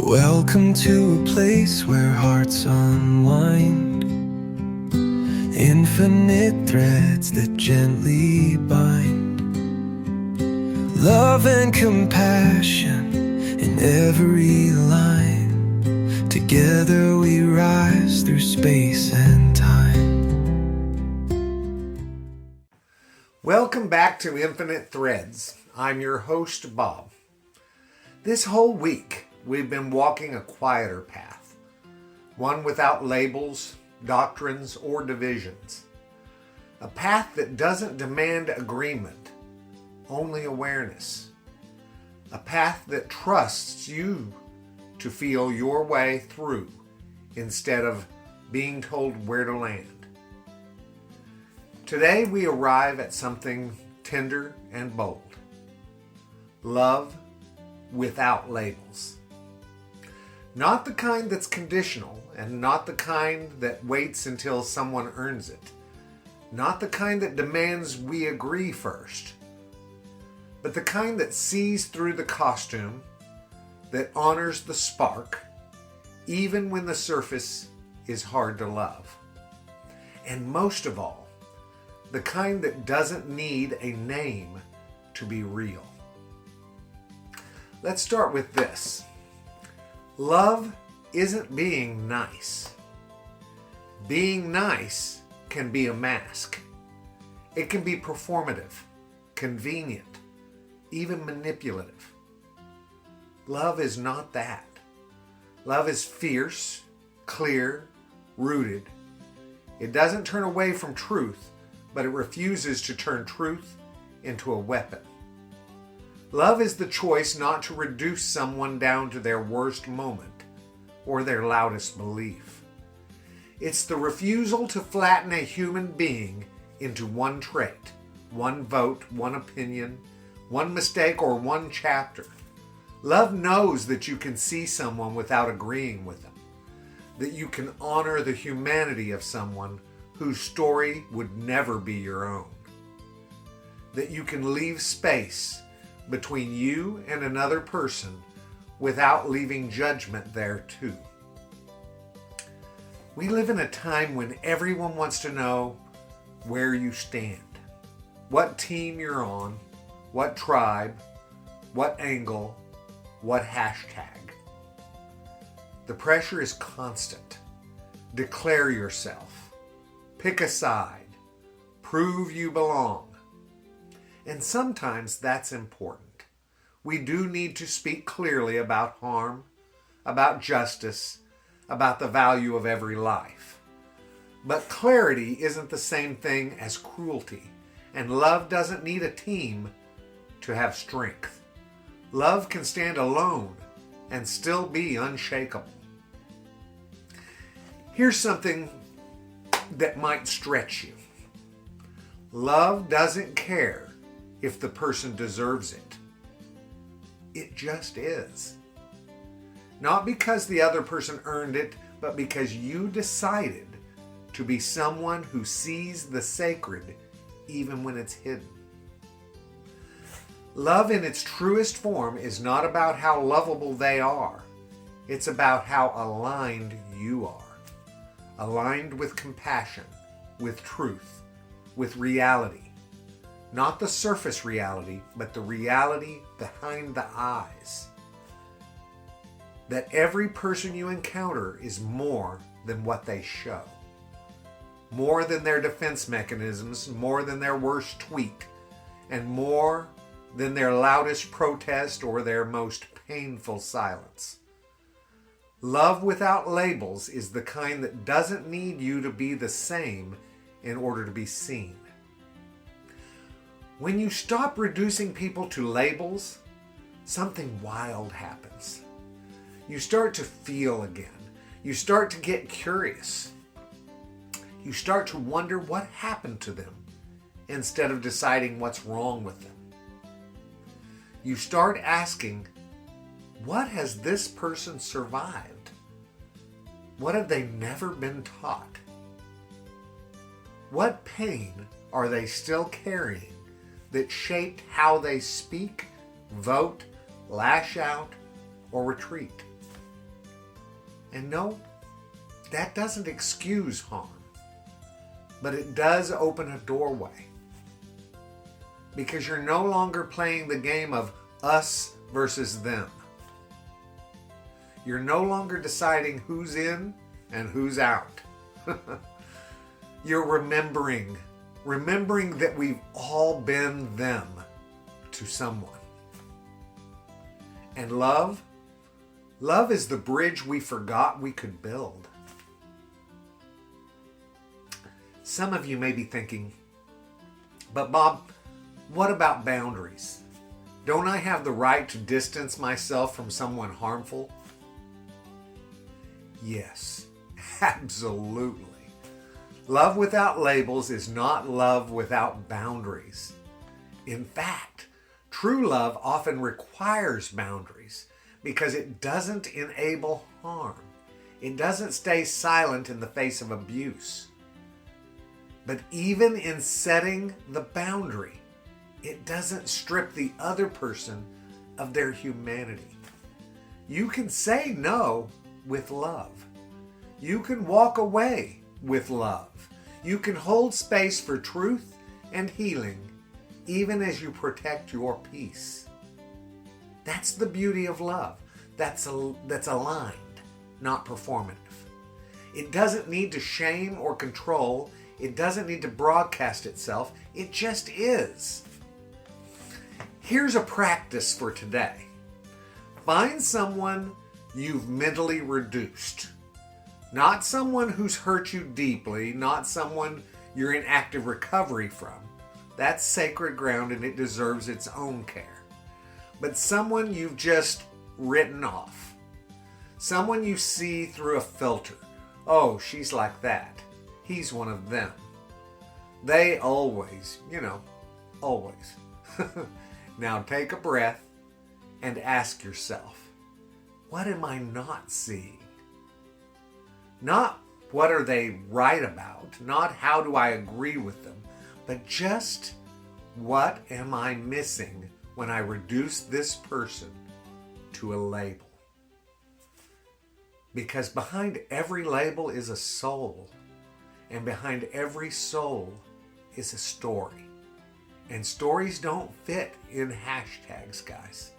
Welcome to a place where hearts unwind, infinite threads that gently bind, love and compassion in every line. Together we rise through space and time. Welcome back to Infinite Threads. I'm your host, Bob. This whole week, we've been walking a quieter path, one without labels, doctrines, or divisions. A path that doesn't demand agreement, only awareness. A path that trusts you to feel your way through instead of being told where to land. Today we arrive at something tender and bold. Love without labels. Not the kind that's conditional, and not the kind that waits until someone earns it. Not the kind that demands we agree first. But the kind that sees through the costume, that honors the spark, even when the surface is hard to love. And most of all, the kind that doesn't need a name to be real. Let's start with this. Love isn't being nice. Being nice can be a mask. It can be performative, convenient, even manipulative. Love is not that. Love is fierce, clear, rooted. It doesn't turn away from truth, but it refuses to turn truth into a weapon. Love is the choice not to reduce someone down to their worst moment or their loudest belief. It's the refusal to flatten a human being into one trait, one vote, one opinion, one mistake, or one chapter. Love knows that you can see someone without agreeing with them, that you can honor the humanity of someone whose story would never be your own, that you can leave space between you and another person without leaving judgment there too. We live in a time when everyone wants to know where you stand, what team you're on, what tribe, what angle, what hashtag. The pressure is constant. Declare yourself. Pick a side. Prove you belong. And sometimes that's important. We do need to speak clearly about harm, about justice, about the value of every life. But clarity isn't the same thing as cruelty, and love doesn't need a team to have strength. Love can stand alone and still be unshakable. Here's something that might stretch you. Love doesn't care if the person deserves it. It just is. Not because the other person earned it, but because you decided to be someone who sees the sacred even when it's hidden. Love in its truest form is not about how lovable they are. It's about how aligned you are. Aligned with compassion, with truth, with reality. Not the surface reality, but the reality behind the eyes. That every person you encounter is more than what they show. More than their defense mechanisms, more than their worst tweet, and more than their loudest protest or their most painful silence. Love without labels is the kind that doesn't need you to be the same in order to be seen. When you stop reducing people to labels, something wild happens. You start to feel again. You start to get curious. You start to wonder what happened to them instead of deciding what's wrong with them. You start asking, what has this person survived? What have they never been taught? What pain are they still carrying that shaped how they speak, vote, lash out, or retreat? And no, that doesn't excuse harm, but it does open a doorway. Because you're no longer playing the game of us versus them. You're no longer deciding who's in and who's out. You're remembering that we've all been them to someone. And love is the bridge we forgot we could build. Some of you may be thinking, but Bob, what about boundaries? Don't I have the right to distance myself from someone harmful? Yes, absolutely. Love without labels is not love without boundaries. In fact, true love often requires boundaries because it doesn't enable harm. It doesn't stay silent in the face of abuse. But even in setting the boundary, it doesn't strip the other person of their humanity. You can say no with love. You can walk away with love. You can hold space for truth and healing, even as you protect your peace. That's the beauty of love. That's aligned, not performative. It doesn't need to shame or control. It doesn't need to broadcast itself. It just is. Here's a practice for today. Find someone you've mentally reduced. Not someone who's hurt you deeply, not someone you're in active recovery from. That's sacred ground and it deserves its own care. But someone you've just written off. Someone you see through a filter. Oh, she's like that. He's one of them. They always, always. Now take a breath and ask yourself, what am I not seeing? Not what are they right about, not how do I agree with them, but just what am I missing when I reduce this person to a label? Because behind every label is a soul, and behind every soul is a story. And stories don't fit in hashtags, guys.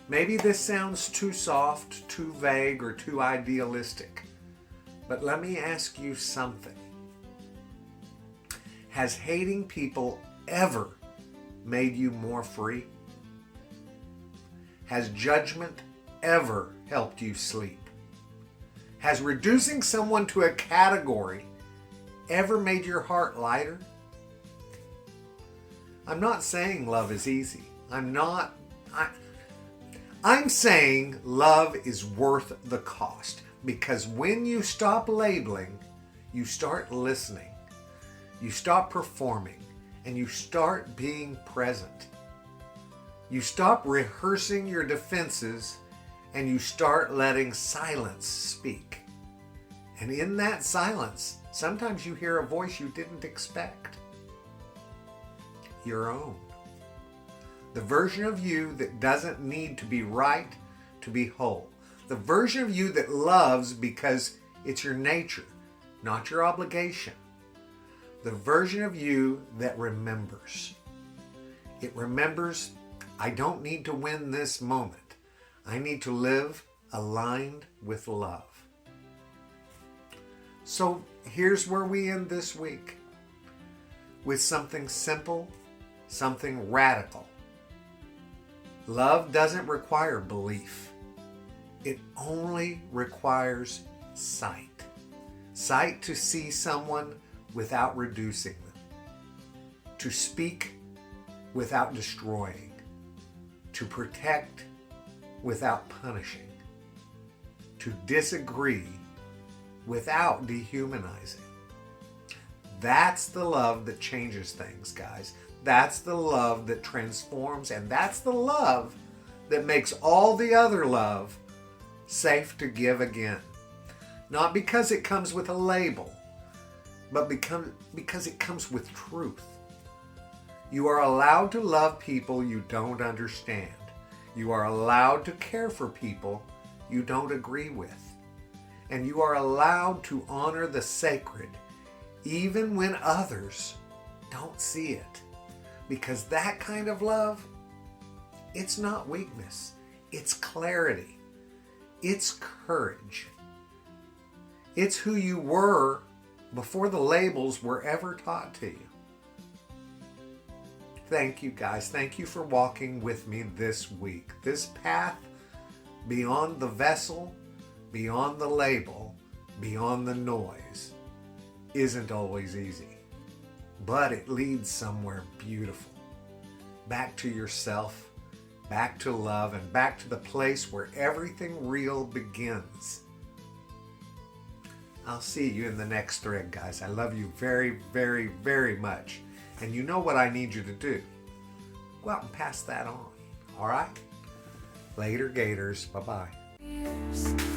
Maybe this sounds too soft, too vague, or too idealistic. But let me ask you something. Has hating people ever made you more free? Has judgment ever helped you sleep? Has reducing someone to a category ever made your heart lighter? I'm not saying love is easy. I'm saying love is worth the cost, because when you stop labeling, you start listening, you stop performing, and you start being present. You stop rehearsing your defenses and you start letting silence speak. And in that silence, sometimes you hear a voice you didn't expect. Your own. The version of you that doesn't need to be right to be whole. The version of you that loves because it's your nature, not your obligation. The version of you that remembers. It remembers, I don't need to win this moment. I need to live aligned with love. So here's where we end this week. With something simple, something radical. Love doesn't require belief. It only requires sight. Sight to see someone without reducing them. To speak without destroying. To protect without punishing. To disagree without dehumanizing. That's the love that changes things, guys. That's the love that transforms, and that's the love that makes all the other love safe to give again. Not because it comes with a label, but because it comes with truth. You are allowed to love people you don't understand. You are allowed to care for people you don't agree with. And you are allowed to honor the sacred even when others don't see it. Because that kind of love, it's not weakness. It's clarity. It's courage. It's who you were before the labels were ever taught to you. Thank you, guys. Thank you for walking with me this week. This path beyond the vessel, beyond the label, beyond the noise isn't always easy, but it leads somewhere beautiful. Back to yourself, back to love, and back to the place where everything real begins. I'll see you in the next thread, guys. I love you very, very, very much. And you know what I need you to do. Go out and pass that on. All right? Later, Gators. Bye-bye.